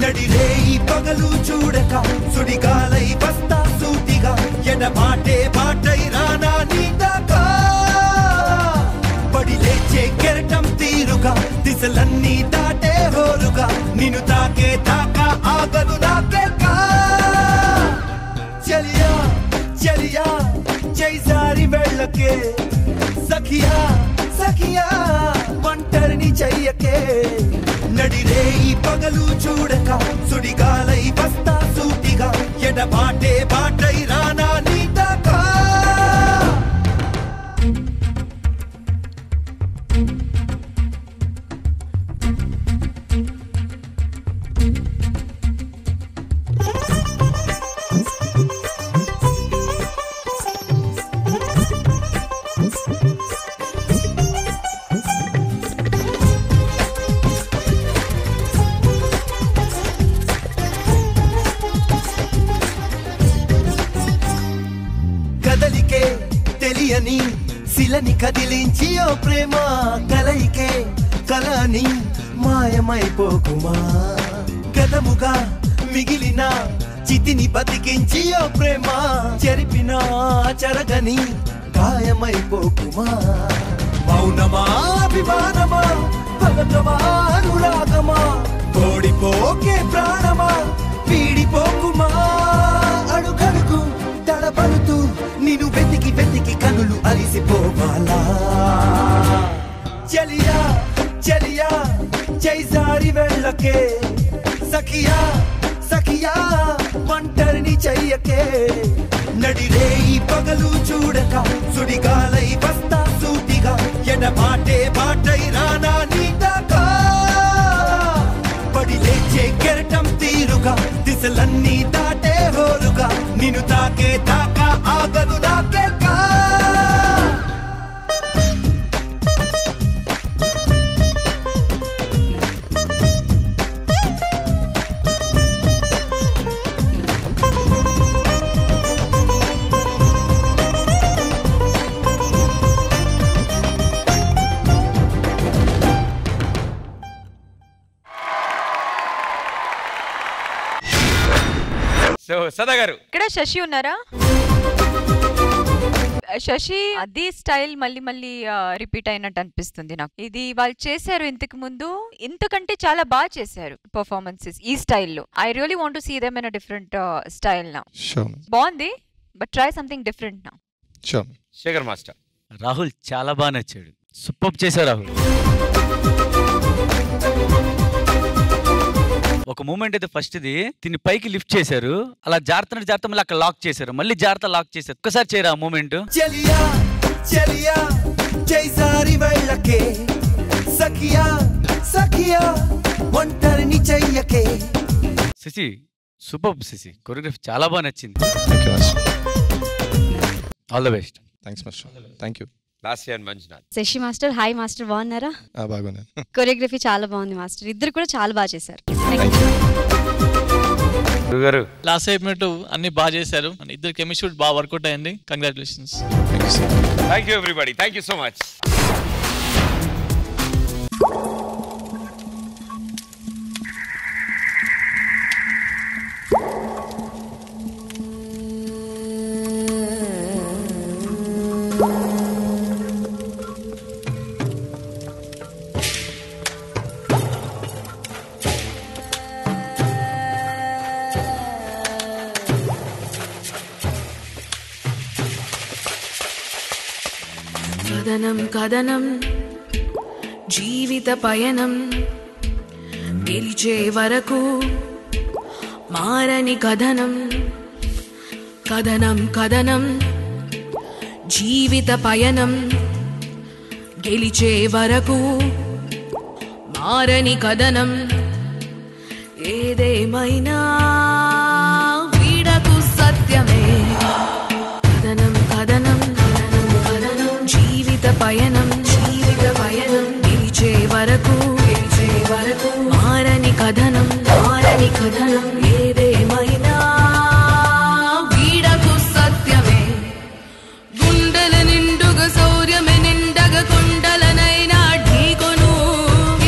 నడిరే ఈ పగలు చూడక సుడిగాలై వస్తా సూటిగా ఎడబాటే బాటై రానా నీదాకా పడి లేచే కెరటం తీరుగా దిశలన్నీ దాటే హోరుగా నిన్ను తాకే దాకా ఆగదు నాకేకా చలియా చలియా జైసారి వెళ్ళకే సఖియా సఖియా ఒంటరిని చెయ్యకే నడిరే ఈ పగలు చూడక సుడిగాలై వస్తా సూటిగా ఎడబాటే బాటై రానా నీదాకా తెలియని శిలని కదిలించి ఓ ప్రేమ కలయికే కలని మాయమైపోకుమా గతముగా మిగిలిన చితిని బతికించి ఓ ప్రేమ చెరిపిన చెరగని గాయమైపోకుమా మౌనమా అభిమానమా పలకమా అనురాగమా ఓడిపోకే ప్రాణమా పీడిపోకుమా అడుగడుగు తడబడుతూ నిన్ను వెతికి వెతికి కనులు అలిసిపోవాలా చలియా చలియా జైసారి వెళ్ళకే సఖియా సఖియా ఒంటరిని చెయ్యకే నడిరే ఈ పగలు చూడక సుడిగాలై వస్తా సూటిగా ఎడబాటే బాటై రానా నీదాకా పడి లేచే కెరటం తీరుగా దిశలన్నీ దాటే హోరుగా నిన్ను తాకే దాకా ఆగదు నాకేకా సో సదా గారు ఇక్కడ శశి ఉన్నారా? శశి అది స్టైల్ మళ్ళీ మళ్ళీ రిపీట్ అయినట్టు అనిపిస్తుంది నాకు. ఇది వాళ్ళు చేశారు ఇంతకు ముందు, ఇంతకంటే చాలా బాగా చేశారు పర్ఫార్మెన్సెస్ ఈ స్టైల్లో. I really want to see them in a different style now. బాగుంది, but try something different now. Shekhar master. Rahul చాలా బాగా నచ్చాడు, సూపర్ చేశారు రాహుల్. ఒక మూమెంట్ అయితే ఫస్ట్ ఇది దీన్ని పైకి లిఫ్ట్ చేశారు, అలా జాగ్రత్త మళ్ళీ అక్కడ లాక్ చేశారు, మళ్ళీ జాగ్రత్త లాక్ చేశారు. ఒక్కసారి చేయరా ఆ మూమెంట్. చలియా చలియా జైసారి వెళ్ళకే సఖియా సఖియా ఒంటరిని చెయ్యకే. శశి సూపర్, శశి కొరియోగ్రఫీ చాలా బాగా నచ్చింది. All the best. Thanks master. Thank you. Sashi master, hi master, బాగున్నారా? బాగున్నాను. కొరియోగ్రఫీ చాలా బాగుంది మాస్టర్, ఇద్దరు కూడా చాలా బాగా చేశారు. లాస్ట్ అయిపోయినట్టు అన్ని బాగా చేశారు, ఇద్దరు కెమిస్ట్రీ బాగా వర్కౌట్ అయింది. Congratulations. Thank you everybody. Thank you so much. కథనం కథనం జీవిత పయనం గెలిచే వరకు మారని కథనం. కథనం కథనం జీవిత పయనం గెలిచే వరకు మారని కథనం. ఏదేమైనా వీడకు సత్యమే. కథనం కథనం జీవిత పయనం గెలిచే వరకు మారని కథనం. ఏదేమైనా వీడకు సత్యమే. గుండెల నిండుగా శౌర్యమే నిండగ కొండలనైనా ఢీకొను.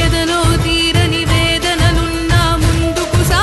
ఎదలో తీరని వేదనలున్నా ముందుకు సా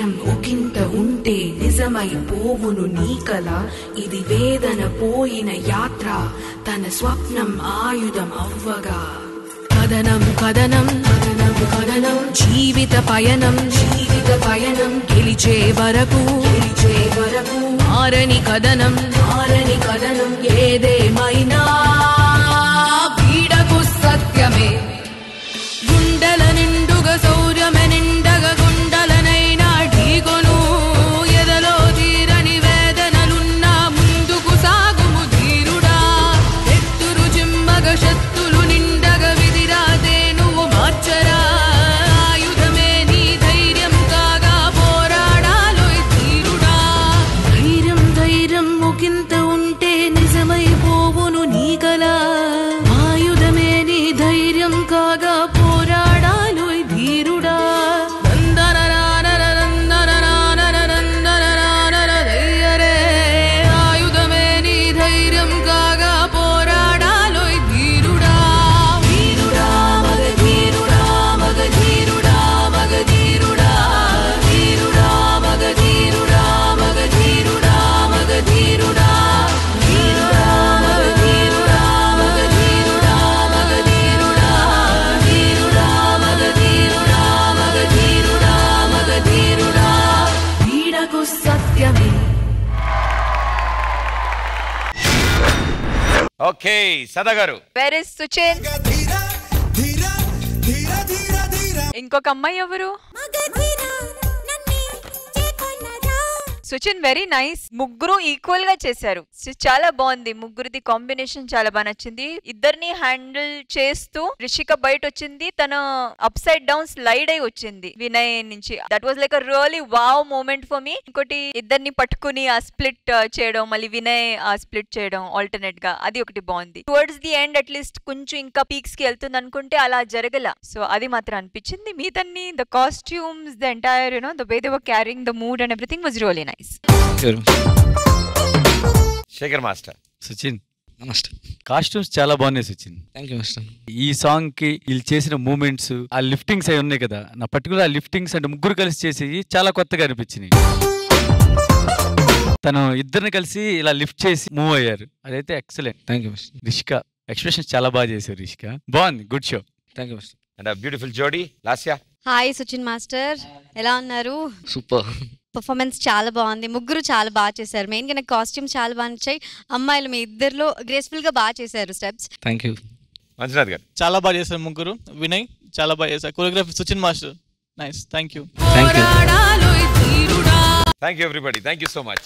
ధైర్యం ఒకంత ఉంటే నిజమైపోవును నీ కల ఇది వేదన పోయిన యాత్ర తన స్వప్నం ఆయుధం అవ్వగా కథనం కథనం కథనం కథనం జీవిత పయనం గెలిచే వరకు మారని కథనం ఏదేమైనా వీడకు సత్యమే గుండెల నిండుగా శౌర్యమే నిండగా గుండెలనైనా ఢీకొను ఎదలో తీరని వేదనలున్నా ముందుకు సాగుము ధీరుడా ఎత్తురు జిమ్మగ శక్తులు నిండగా విధిరాదే నువ్వు మార్చరా ఆయుధమే నీ ధైర్యం కాగా పోరాడాలోయ్ ధీరుడా ధైర్యం ఒకంత ఉంటే నిజమైపోవును నీ కల ఆయుధమే నీ ధైర్యం కాగా పోరాడాలోయ్ ధీరుడా ఆయుధమే నీ ధైర్యం కాగా పోరాడాలోయ్ ధీరుడా ధీరుడా మగ ధీరుడా మగ ధీరుడా మగ ధీరుడా ధీరుడా మగ ధీరుడా మగ ధీరుడా మగ ధీరుడా ధీరుడా మగ ధీరుడా మగ ధీరుడా మగ ధీరుడా ధీరుడా మగ ధీరుడా మగ ధీరుడా మగ ధీరుడా వీడకు సత్యమే ఓకే సదా గారు. Where is Suchin? ధీర ధీర ధీర ధీర ధీర ఇంకొక అమ్మాయి ఎవరు? Suchin very nice. ముగ్గురు ఈక్వల్ గా చేశారు. చాలా బాగుంది. ముగ్గురిది కాంబినేషన్ చాలా బాగా నచ్చింది. ఇద్దరిని హ్యాండిల్ చేస్తూ రిషిక బయట వచ్చింది, తన అప్ సైడ్ డౌన్ స్లైడ్ అయి వచ్చింది వినయ్ నుంచి. That was like a really wow moment for me. ఇంకోటి ఇద్దరిని పట్టుకుని ఆ స్ప్లిట్ చేయడం, మళ్ళీ వినయ్ ఆ స్ప్లిట్ చేయడం ఆల్టర్నేట్ గా, అది ఒకటి బాగుంది. టువర్డ్స్ ది ఎండ్ అట్లీస్ట్ కొంచెం ఇంకా పీక్స్ కి వెళ్తుంది అనుకుంటే అలా జరగల. సో అది మాత్రం అనిపించింది. మీతన్ని the costumes, the entire the way they were carrying the mood and everything was really nice. Shekhar master. Sachin, నమస్తే. కాస్ట్యూమ్స్ చాలా బాగున్నాయి సచిన్. Thank you master. ఈ సాంగ్ కి వీళ్ళు చేసిన మూమెంట్స్, ఆ లిఫ్టింగ్స్ అవి ఉన్నాయి కదా, నా పర్టికులర్ ఆ లిఫ్టింగ్స్ అంటే ముగ్గురు కలిసి చేసి చాలా కొత్తగా అనిపించినాయి. తను ఇద్దరిని కలిసి ఇలా లిఫ్ట్ చేసి మూవ్ అయ్యారు, అదైతే excellent. Thank you master. Rishika expressions చాలా బాగా చేశారు. రిషిక బాగుంది, good show. Thank you master. And beautiful జోడీ లాస్యా. హాయ్ సుచిన్ మాస్టర్, ఎలా ఉన్నారు? సూపర్. పర్ఫార్మెన్స్ చాలా బాగుంది. ముగ్గురు చాలా బాగా చేశారు. మెయిన్గా నాకు కాస్ట్యూమ్ చాలా బాగా నచ్చాయి. అమ్మాయిలు మీ ఇద్దరిలో గ్రేస్ఫుల్గా బాగా చేశారు స్టెప్స్. Thank you. మంజునాథ్ గారు. చాలా బాగా చేశారు ముగ్గురు. వినయ్ చాలా బాగా చేశారు. Choreography Suchin master nice. Thank you. పోరాడాలోయ్ ధీరుడా thank you everybody. Thank you so much.